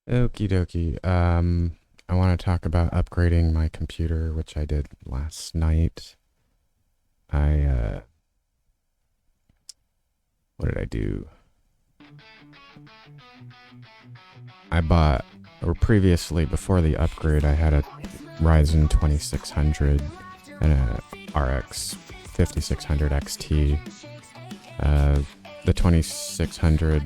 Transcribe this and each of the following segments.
Okie dokie. I want to talk about upgrading my computer, which I did last night. I, what did I do? I bought, or previously, before the upgrade, I had a Ryzen 2600 and a RX 5600 XT. The 2600,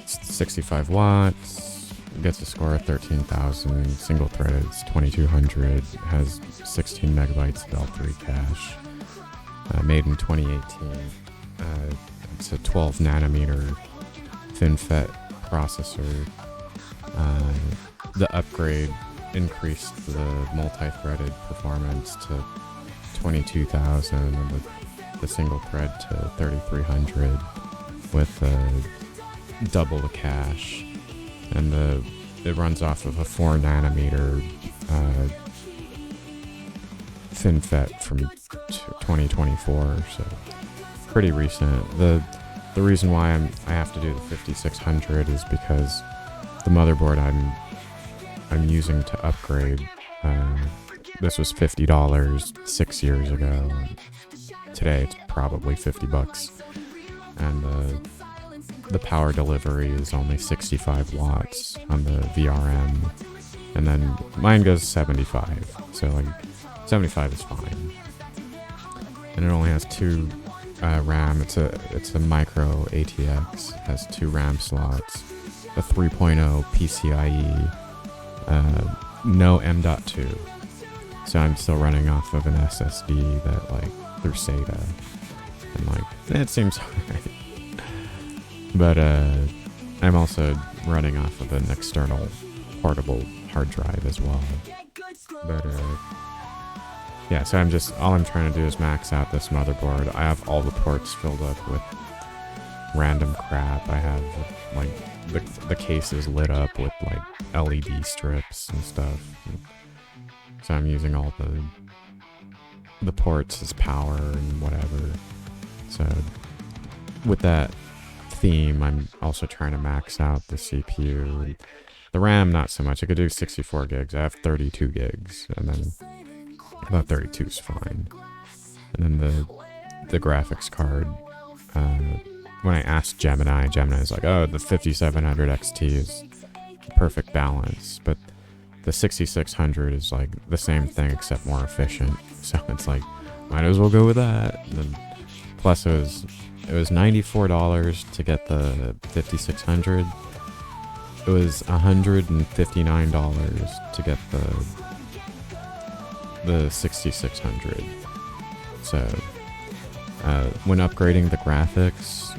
65 watts, gets a score of 13,000, single threaded, it's 2200, has 16 megabytes of L3 cache, made in 2018. It's a 12 nanometer FinFET processor. The upgrade increased the multi-threaded performance to 22,000 and the single thread to 3300 with double the cache, and it runs off of a 4 nanometer FinFET from 2024, so pretty recent. The reason why I have to do the 5600 is because the motherboard I'm using to upgrade, this was $50 6 years ago. Today it's probably $50, and the power delivery is only 65 watts on the VRM, and then mine goes 75, so like 75 is fine. And it only has 2 RAM. It's a micro ATX, has 2 RAM slots, a 3.0 PCIe, no M.2, so I'm still running off of an SSD that through SATA, and it seems alright. But I'm also running off of an external portable hard drive as well. But yeah, so all I'm trying to do is max out this motherboard. I have all the ports filled up with random crap. I have the case is lit up with LED strips and stuff. So I'm using all the ports as power and whatever. So with that theme, I'm also trying to max out the CPU. The RAM, not so much. I could do 64 gigs. I have 32 gigs, and then about 32 is fine. And then the graphics card, when I asked Gemini is like, oh, the 5700 XT is perfect balance, but the 6600 is like the same thing except more efficient. So it's like, might as well go with that. And then, plus it was $94 to get the 5600. It was $159 to get the 6600. So when upgrading the graphics,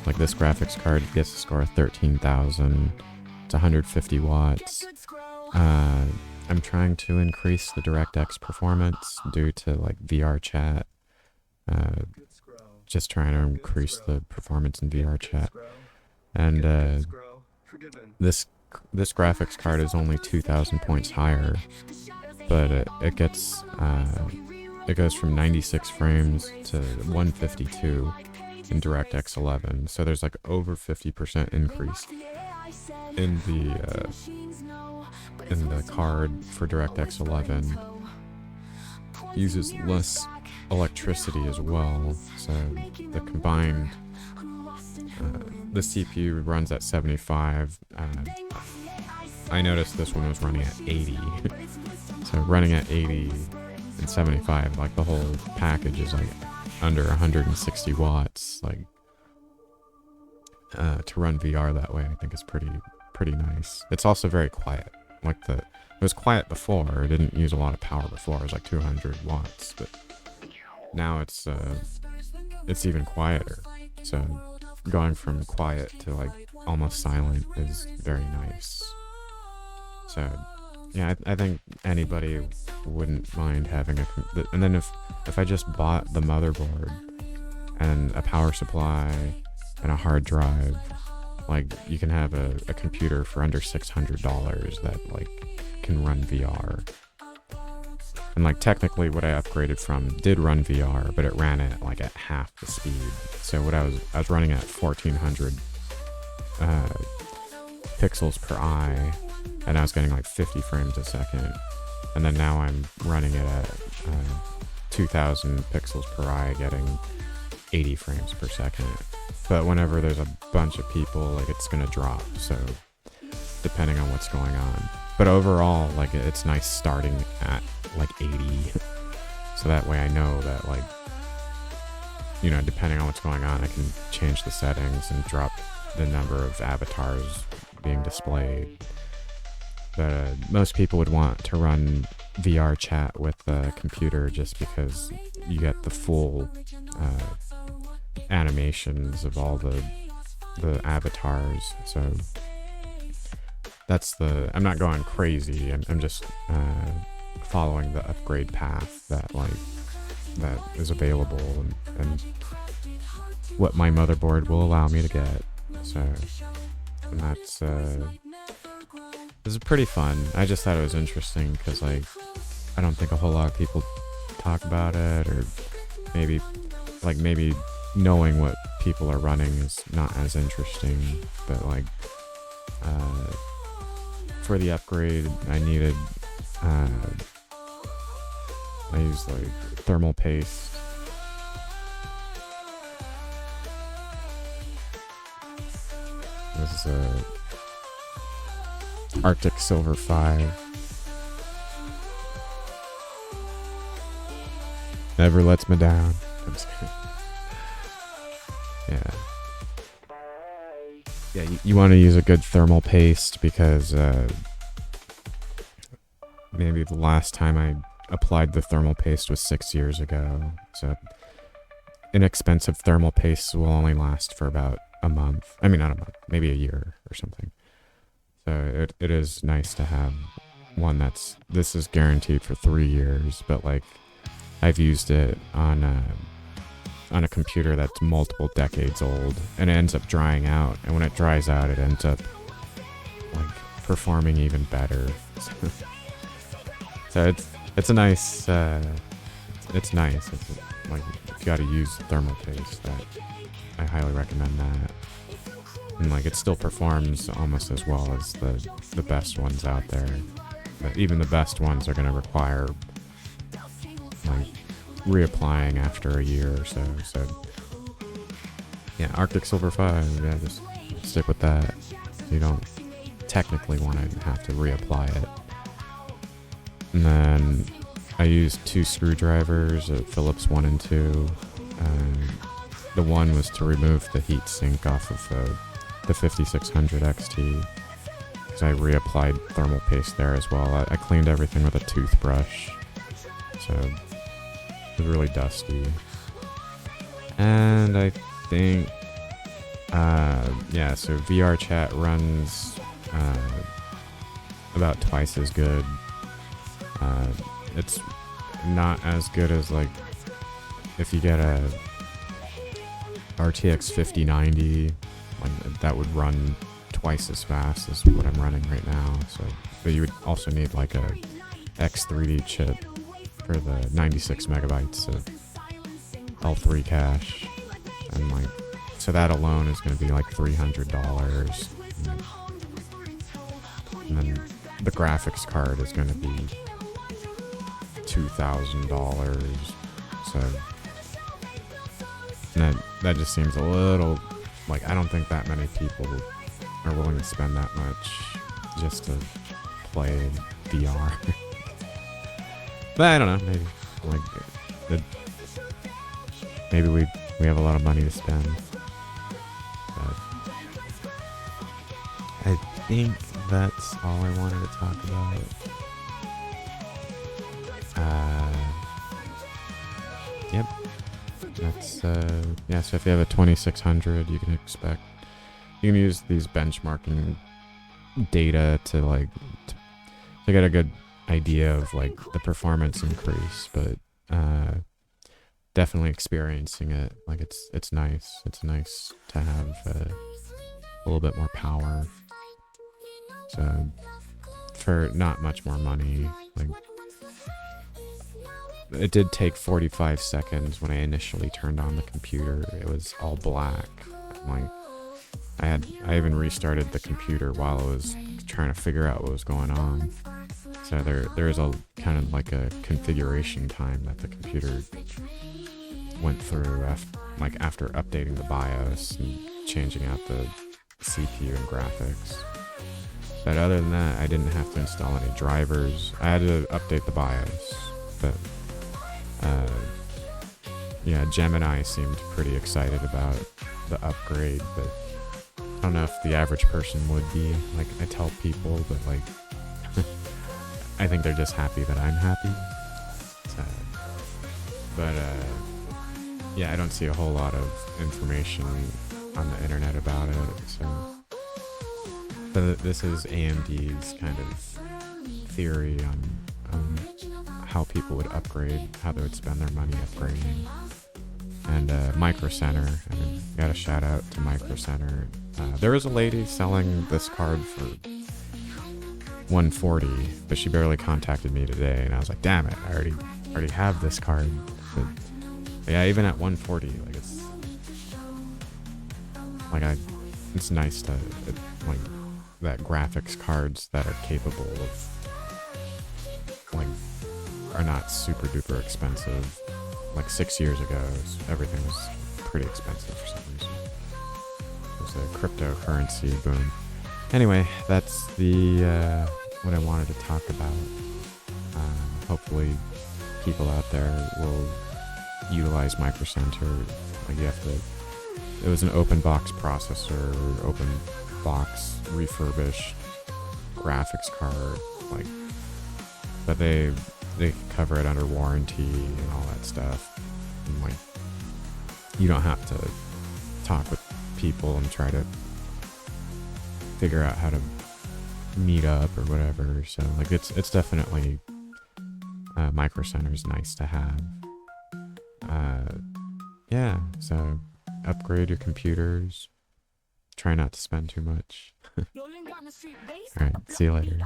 like this graphics card gets a score of 13,000. It's 150 watts. I'm trying to increase the DirectX performance due to VRchat. Just trying to increase the performance in VRchat. And this graphics card is only 2,000 points higher, but it goes from 96 frames to 152 in DirectX 11. So there's over 50% increase in the card for DirectX 11. Uses less electricity as well, so the combined the CPU runs at 75. I noticed this one was running at 80. So running at 80 and 75, the whole package is under 160 watts. To run VR that way, I think is pretty nice. It's also very quiet. It was quiet before. It didn't use a lot of power before. It was 200 watts, but now it's even quieter. So going from quiet to almost silent is very nice. So yeah, I think anybody wouldn't mind having and then if I just bought the motherboard and a power supply and a hard drive, you can have a computer for under $600 that can run VR. And technically what I upgraded from did run VR, but it ran it at half the speed. So what I was running at 1400 pixels per eye, and I was getting like 50 frames a second, and then now I'm running it at 2000 pixels per eye, getting 80 frames per second. But whenever there's a bunch of people, like, it's gonna drop, so depending on what's going on. But overall, like, it's nice starting at like 80, so that way I know that, like, you know, depending on what's going on, I can change the settings and drop the number of avatars being displayed. But most people would want to run VRchat with the computer just because you get the full animations of all the avatars. So that's I'm not going crazy. I'm just following the upgrade path that is available and what my motherboard will allow me to get. So, and that's this is pretty fun. I just thought it was interesting because, like, I don't think a whole lot of people talk about it, or maybe knowing what people are running is not as interesting. But, like, for the upgrade, I needed I used like thermal paste. This is a Arctic Silver 5. Never lets me down. I'm just kidding. Yeah, you want to use a good thermal paste because maybe the last time I applied the thermal paste was 6 years ago. So inexpensive thermal pastes will only last for about a month. I mean, not a month, maybe a year or something. So it is nice to have one this is guaranteed for 3 years, but like I've used it on a computer that's multiple decades old, and it ends up drying out, and when it dries out it ends up like performing even better. So it's a nice it's nice. Like, if you gotta use thermal paste, that I highly recommend that. And like, it still performs almost as well as the best ones out there. But even the best ones are gonna require like reapplying after a year or so. So yeah, Arctic Silver 5, yeah, just stick with that. You don't technically want to have to reapply it. And then I used 2 screwdrivers at Phillips 1 and 2. The one was to remove the heat sink off of the 5600 XT, because I reapplied thermal paste there as well. I cleaned everything with a toothbrush, so it was really dusty. And I think, yeah, so VRchat runs about twice as good. It's not as good as, like, if you get a RTX 5090, like, that would run twice as fast as what I'm running right now. So, but you would also need like a X3D chip for the 96 megabytes of L3 cache, and like, so that alone is going to be like $300, and then the graphics card is going to be $2,000. So that just seems a little, like, I don't think that many people are willing to spend that much just to play VR. But I don't know, maybe like maybe we have a lot of money to spend. But I think that's all I wanted to talk about. Yep. That's yeah, so if you have a 2600, you can use these benchmarking data to get a good idea of like the performance increase, but definitely experiencing it, like, it's nice. It's nice to have a little bit more power. So for not much more money, like, it did take 45 seconds when I initially turned on the computer. It was all black. Like, I even restarted the computer while I was trying to figure out what was going on. So there is a kind of like a configuration time that the computer went through after updating the BIOS and changing out the CPU and graphics. But other than that, I didn't have to install any drivers. I had to update the BIOS, but yeah, Gemini seemed pretty excited about the upgrade, but I don't know if the average person would be. Like, I tell people, but like, I think they're just happy that I'm happy. So, but yeah, I don't see a whole lot of information on the internet about it. So, but this is AMD's kind of theory on how people would upgrade, how they would spend their money upgrading. And Micro Center, I mean, got a shout out to Micro Center. There was a lady selling this card for $140, but she barely contacted me today, and I was like, damn it, I already have this card. But yeah, even at $140, like it's nice to like that graphics cards that are capable of like are not super duper expensive. Like 6 years ago, everything was pretty expensive for some reason. It was a cryptocurrency boom. Anyway, that's the what I wanted to talk about. Hopefully, people out there will utilize Micro Center. Like it was an open box processor, open box refurbished graphics card, like, but they cover it under warranty and all that stuff. And like, you don't have to talk with people and try to figure out how to meet up or whatever. So like, it's definitely Micro Center is nice to have. Yeah, so upgrade your computers. Try not to spend too much. Alright, see you later.